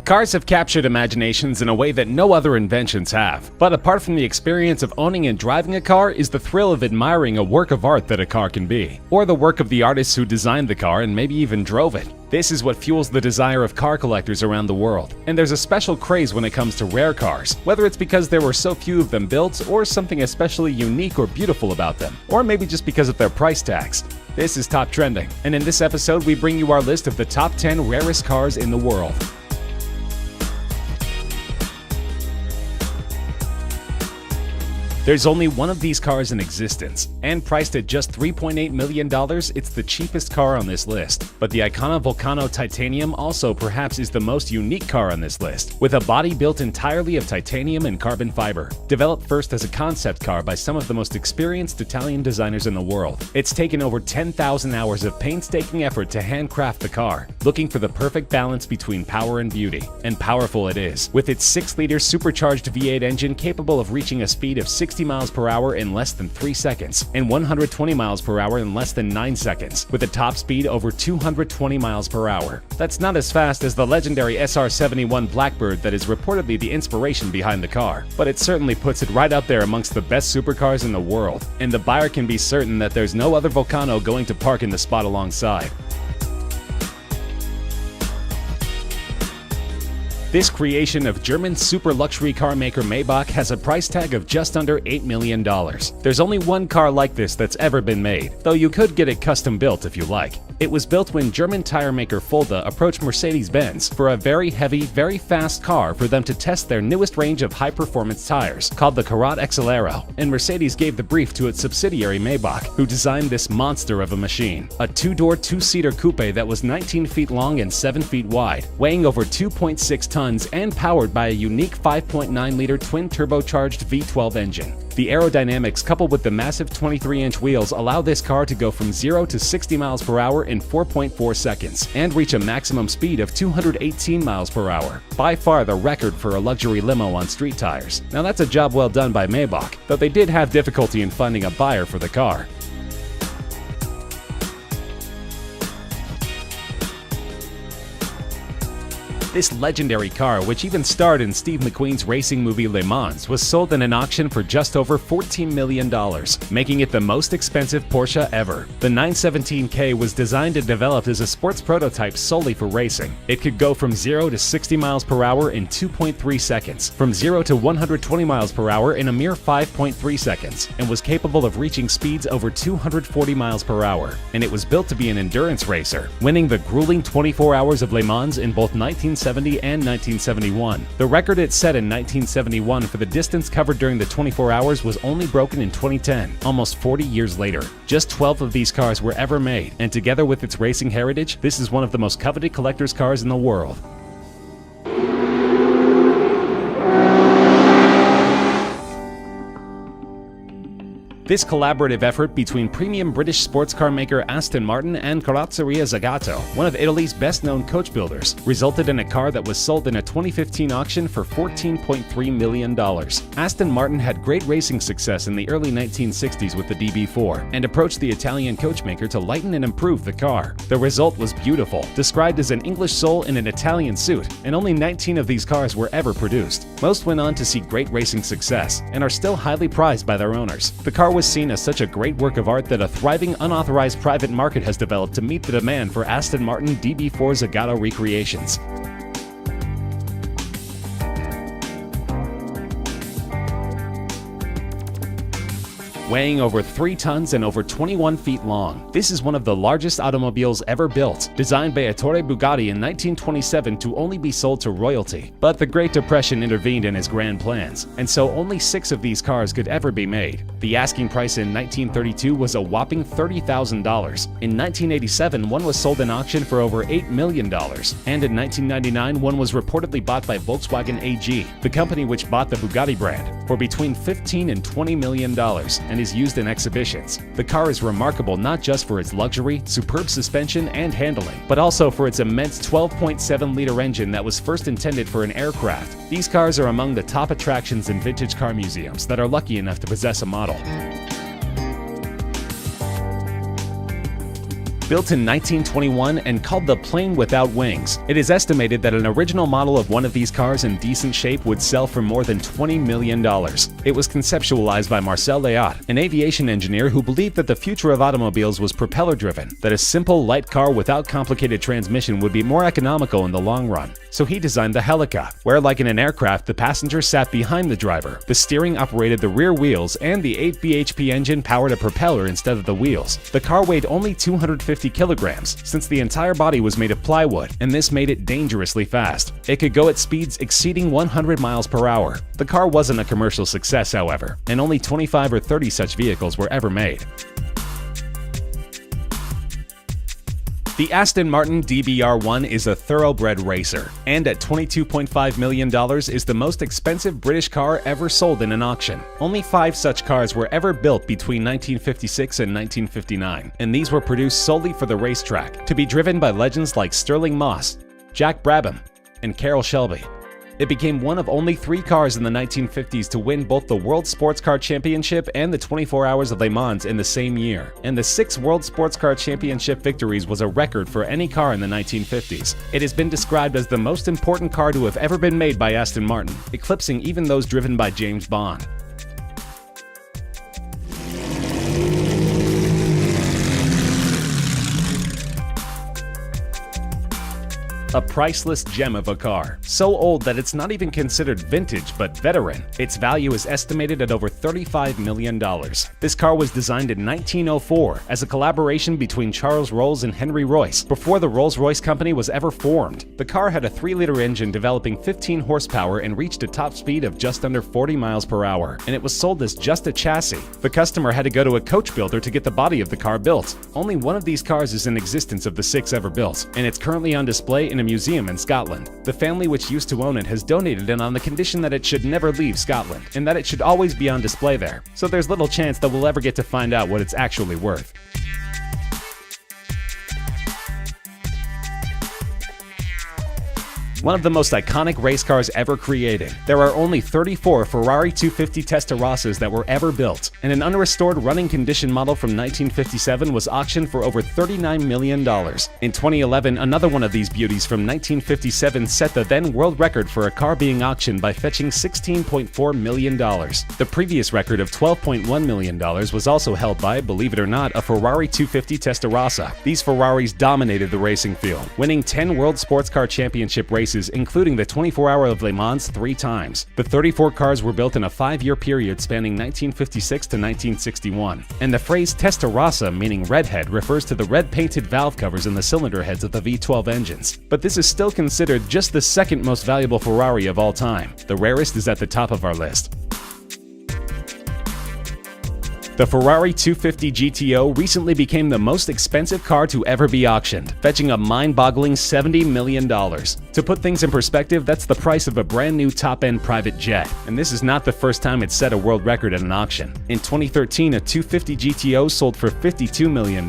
Cars have captured imaginations in a way that no other inventions have. But apart from the experience of owning and driving a car is the thrill of admiring a work of art that a car can be, or the work of the artists who designed the car and maybe even drove it. This is what fuels the desire of car collectors around the world. And there's a special craze when it comes to rare cars, whether it's because there were so few of them built, or something especially unique or beautiful about them, or maybe just because of their price tags. This is Top Trending, and in this episode we bring you our list of the top 10 rarest cars in the world. There's only one of these cars in existence, and priced at just $3.8 million, it's the cheapest car on this list. But the Icona Volcano Titanium also perhaps is the most unique car on this list, with a body built entirely of titanium and carbon fiber. Developed first as a concept car by some of the most experienced Italian designers in the world, it's taken over 10,000 hours of painstaking effort to handcraft the car, looking for the perfect balance between power and beauty. And powerful it is, with its 6-liter supercharged V8 engine capable of reaching a speed of 60 miles per hour in less than 3 seconds, and 120 miles per hour in less than 9 seconds, with a top speed over 220 miles per hour. That's not as fast as the legendary SR-71 Blackbird that is reportedly the inspiration behind the car, but it certainly puts it right up there amongst the best supercars in the world, and the buyer can be certain that there's no other Volcano going to park in the spot alongside. This creation of German super luxury car maker Maybach has a price tag of just under $8 million. There's only one car like this that's ever been made, though you could get it custom built if you like. It was built when German tire maker Fulda approached Mercedes-Benz for a very heavy, very fast car for them to test their newest range of high-performance tires, called the Karat XL, and Mercedes gave the brief to its subsidiary Maybach, who designed this monster of a machine. A 2-door, 2-seater coupe that was 19 feet long and 7 feet wide, weighing over 2.6 tons and powered by a unique 5.9-liter twin-turbocharged V12 engine. The aerodynamics coupled with the massive 23-inch wheels allow this car to go from 0 to 60 miles per hour in 4.4 seconds and reach a maximum speed of 218 miles per hour, by far the record for a luxury limo on street tires. Now that's a job well done by Maybach, though they did have difficulty in finding a buyer for the car. This legendary car, which even starred in Steve McQueen's racing movie Le Mans, was sold in an auction for just over $14 million, making it the most expensive Porsche ever. The 917K was designed and developed as a sports prototype solely for racing. It could go from 0 to 60 miles per hour in 2.3 seconds, from 0 to 120 miles per hour in a mere 5.3 seconds, and was capable of reaching speeds over 240 miles per hour. And it was built to be an endurance racer, winning the grueling 24 hours of Le Mans in both 1970 and 1971. The record it set in 1971 for the distance covered during the 24 hours was only broken in 2010, almost 40 years later. Just 12 of these cars were ever made, and together with its racing heritage, this is one of the most coveted collector's cars in the world. This collaborative effort between premium British sports car maker Aston Martin and Carrozzeria Zagato, one of Italy's best-known coach builders, resulted in a car that was sold in a 2015 auction for $14.3 million. Aston Martin had great racing success in the early 1960s with the DB4, and approached the Italian coachmaker to lighten and improve the car. The result was beautiful, described as an English soul in an Italian suit, and only 19 of these cars were ever produced. Most went on to see great racing success, and are still highly prized by their owners. The car was seen as such a great work of art that a thriving unauthorized private market has developed to meet the demand for Aston Martin DB4 Zagato recreations. Weighing over 3 tons and over 21 feet long, this is one of the largest automobiles ever built, designed by Ettore Bugatti in 1927 to only be sold to royalty. But the Great Depression intervened in his grand plans, and so only 6 of these cars could ever be made. The asking price in 1932 was a whopping $30,000. In 1987, one was sold in auction for over $8 million, and in 1999, one was reportedly bought by Volkswagen AG, the company which bought the Bugatti brand, for between $15 and $20 million, and is used in exhibitions. The car is remarkable not just for its luxury, superb suspension, and handling, but also for its immense 12.7-liter engine that was first intended for an aircraft. These cars are among the top attractions in vintage car museums that are lucky enough to possess a model. Built in 1921 and called the plane without wings, it is estimated that an original model of one of these cars in decent shape would sell for more than $20 million. It was conceptualized by Marcel Léot, an aviation engineer who believed that the future of automobiles was propeller-driven, that a simple, light car without complicated transmission would be more economical in the long run. So he designed the Helica, where like in an aircraft, the passenger sat behind the driver, the steering operated the rear wheels, and the 8 bhp engine powered a propeller instead of the wheels. The car weighed only 250 kilograms, since the entire body was made of plywood, and this made it dangerously fast. It could go at speeds exceeding 100 miles per hour. The car wasn't a commercial success, however, and only 25 or 30 such vehicles were ever made. The Aston Martin DBR1 is a thoroughbred racer, and at $22.5 million is the most expensive British car ever sold in an auction. Only 5 such cars were ever built between 1956 and 1959, and these were produced solely for the racetrack, to be driven by legends like Stirling Moss, Jack Brabham, and Carroll Shelby. It became one of only 3 cars in the 1950s to win both the World Sports Car Championship and the 24 Hours of Le Mans in the same year, and the 6 World Sports Car Championship victories was a record for any car in the 1950s. It has been described as the most important car to have ever been made by Aston Martin, eclipsing even those driven by James Bond. A priceless gem of a car, so old that it's not even considered vintage but veteran. Its value is estimated at over $35 million. This car was designed in 1904 as a collaboration between Charles Rolls and Henry Royce, before the Rolls-Royce company was ever formed. The car had a 3-liter engine developing 15 horsepower and reached a top speed of just under 40 miles per hour, and it was sold as just a chassis. The customer had to go to a coach builder to get the body of the car built. Only one of these cars is in existence of the 6 ever built, and it's currently on display in a museum in Scotland. The family which used to own it has donated it on the condition that it should never leave Scotland, and that it should always be on display there, so there's little chance that we'll ever get to find out what it's actually worth. One of the most iconic race cars ever created. There are only 34 Ferrari 250 Testarossas that were ever built, and an unrestored running condition model from 1957 was auctioned for over $39 million. In 2011, another one of these beauties from 1957 set the then world record for a car being auctioned by fetching $16.4 million. The previous record of $12.1 million was also held by, believe it or not, a Ferrari 250 Testarossa. These Ferraris dominated the racing field, winning 10 World Sports Car Championship races, including the 24 Hour of Le Mans 3 times. The 34 cars were built in a 5-year period spanning 1956 to 1961, and the phrase Testarossa, meaning redhead, refers to the red painted valve covers in the cylinder heads of the V12 engines. But this is still considered just the second most valuable Ferrari of all time. The rarest is at the top of our list. The Ferrari 250 GTO recently became the most expensive car to ever be auctioned, fetching a mind-boggling $70 million. To put things in perspective, that's the price of a brand new top-end private jet, and this is not the first time it set a world record at an auction. In 2013, a 250 GTO sold for $52 million.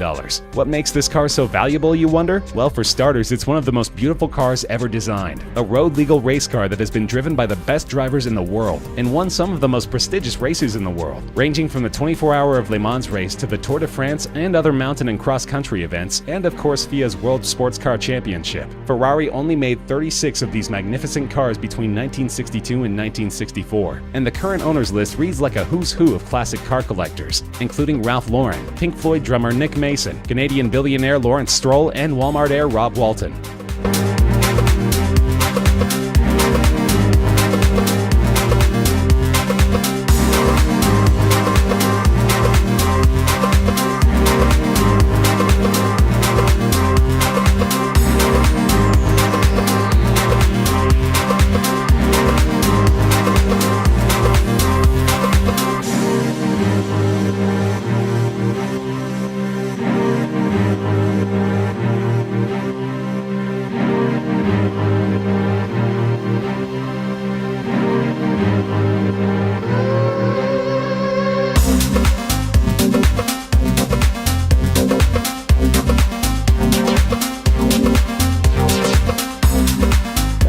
What makes this car so valuable, you wonder? Well, for starters, it's one of the most beautiful cars ever designed. A road-legal race car that has been driven by the best drivers in the world, and won some of the most prestigious races in the world, ranging from the 24 Hour of Le Mans race to the Tour de France and other mountain and cross-country events, and of course FIA's World Sports Car Championship. Ferrari only made 36 of these magnificent cars between 1962 and 1964, and the current owners list reads like a who's who of classic car collectors, including Ralph Lauren, Pink Floyd drummer Nick Mason, Canadian billionaire Lawrence Stroll, and Walmart heir Rob Walton.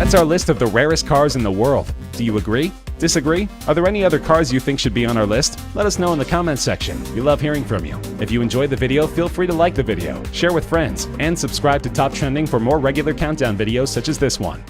That's our list of the rarest cars in the world. Do you agree? Disagree? Are there any other cars you think should be on our list? Let us know in the comments section. We love hearing from you. If you enjoyed the video, feel free to like the video, share with friends, and subscribe to Top Trending for more regular countdown videos such as this one.